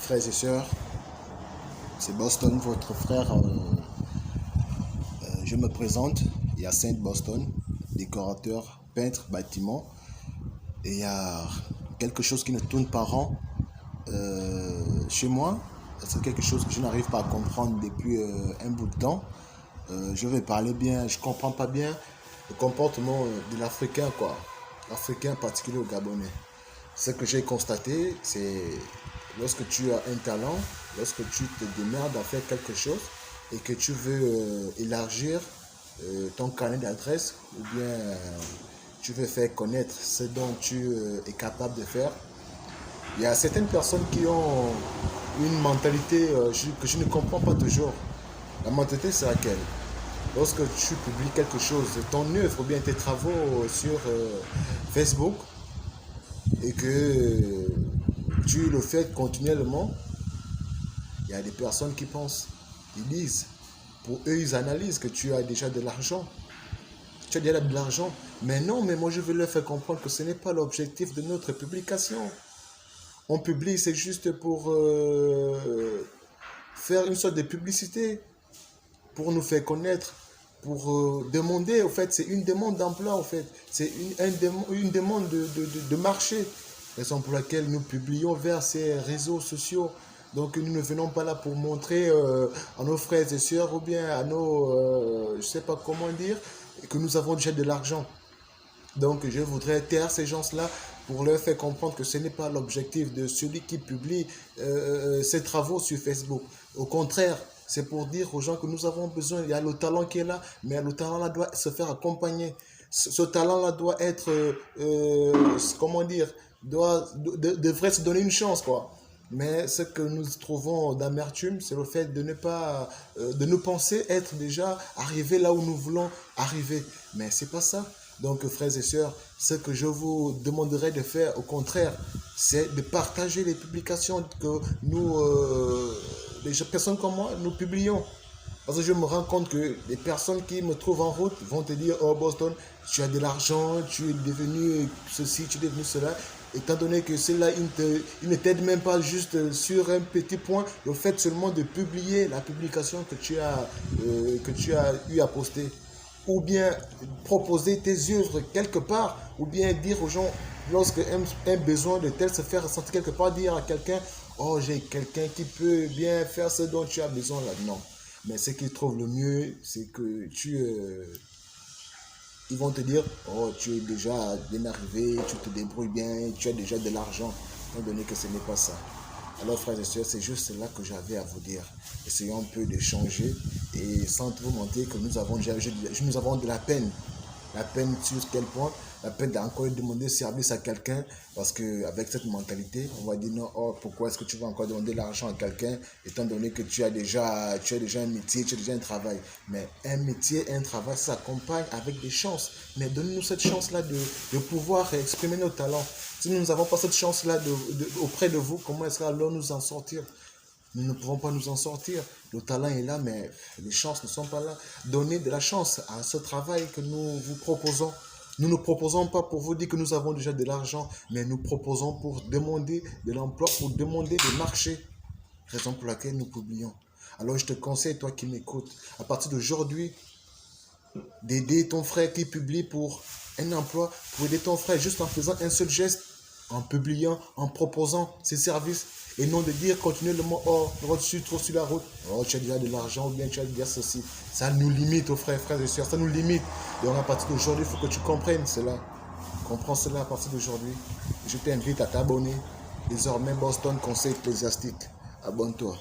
Frères et sœurs, c'est Boston, votre frère. Je me présente, il y a Saint Boston, décorateur, peintre, bâtiment. Et il y a quelque chose qui ne tourne pas rond chez moi. C'est quelque chose que je n'arrive pas à comprendre depuis un bout de temps. Je vais parler bien, je ne comprends pas bien le comportement de l'Africain, quoi. L'Africain en particulier au Gabonais. Ce que j'ai constaté, c'est lorsque tu as un talent, lorsque tu te démerdes à faire quelque chose et que tu veux élargir ton carnet d'adresse ou bien tu veux faire connaître ce dont tu es capable de faire. Il y a certaines personnes qui ont une mentalité que je ne comprends pas toujours. La mentalité, c'est laquelle? Lorsque tu publies quelque chose, ton œuvre ou bien tes travaux sur Facebook et que tu le fais continuellement, il y a des personnes qui pensent, ils lisent. Pour eux, ils analysent que tu as déjà de l'argent. Tu as déjà de l'argent. Mais non, mais moi je veux leur faire comprendre que ce n'est pas l'objectif de notre publication. On publie, c'est juste pour faire une sorte de publicité, pour nous faire connaître, pour demander, au fait, c'est une demande d'emploi, au fait. C'est une demande de marché. Raison pour laquelle nous publions vers ces réseaux sociaux. Donc nous ne venons pas là pour montrer à nos frères et sœurs ou bien à nos, je ne sais pas comment dire, que nous avons déjà de l'argent. Donc je voudrais taire ces gens-là pour leur faire comprendre que ce n'est pas l'objectif de celui qui publie ses travaux sur Facebook. Au contraire, c'est pour dire aux gens que nous avons besoin, il y a le talent qui est là, mais le talent là doit se faire accompagner. Ce talent-là doit être, comment dire, devrait se donner une chance, quoi. Mais ce que nous trouvons d'amertume, c'est le fait de ne pas, de nous penser être déjà arrivés là où nous voulons arriver. Mais c'est pas ça. Donc, frères et sœurs, ce que je vous demanderai de faire, au contraire, c'est de partager les publications que nous, les personnes comme moi, nous publions. Parce que je me rends compte que les personnes qui me trouvent en route vont te dire, oh Boston, tu as de l'argent, tu es devenu ceci, tu es devenu cela. Étant donné que cela, il ne t'aide même pas juste sur un petit point, le fait seulement de publier la publication que tu as eu à poster. Ou bien proposer tes œuvres quelque part, ou bien dire aux gens, lorsque un besoin de tel se faire ressentir quelque part, dire à quelqu'un, oh j'ai quelqu'un qui peut bien faire ce dont tu as besoin là. Non. Mais ce qu'ils trouvent le mieux, c'est que ils vont te dire, oh tu es déjà bien arrivé, tu te débrouilles bien, tu as déjà de l'argent, étant donné que ce n'est pas ça. Alors frères et sœurs, c'est juste cela que j'avais à vous dire. Essayons un peu d'échanger et sans vous mentir que nous avons de la peine. La peine sur quel point? La peine d'encore demander service à quelqu'un parce qu'avec cette mentalité, on va dire non, oh, pourquoi est-ce que tu vas encore demander l'argent à quelqu'un étant donné que tu as déjà un métier, tu as déjà un travail. Mais un métier, un travail, ça s'accompagne avec des chances. Mais donnez-nous cette chance-là de pouvoir exprimer nos talents. Si nous n'avons pas cette chance-là auprès de vous, comment est-ce qu'on va nous en sortir? Nous ne pouvons pas nous en sortir. Le talent est là, mais les chances ne sont pas là. Donnez de la chance à ce travail que nous vous proposons. Nous ne proposons pas pour vous dire que nous avons déjà de l'argent, mais nous proposons pour demander de l'emploi, pour demander des marchés. Raison pour laquelle nous publions. Alors je te conseille, toi qui m'écoutes, à partir d'aujourd'hui, d'aider ton frère qui publie pour un emploi, pour aider ton frère juste en faisant un seul geste, en publiant, en proposant ses services, et non de dire continuellement, oh, je suis trop sur la route, oh, tu as déjà de l'argent, ou bien tu as déjà ceci. Ça nous limite, oh frères et sœurs, ça nous limite. Et à partir d'aujourd'hui, il faut que tu comprennes cela. Comprends cela à partir d'aujourd'hui. Je t'invite à t'abonner. Désormais, Boston Conseil Ecclésiastique. Abonne-toi.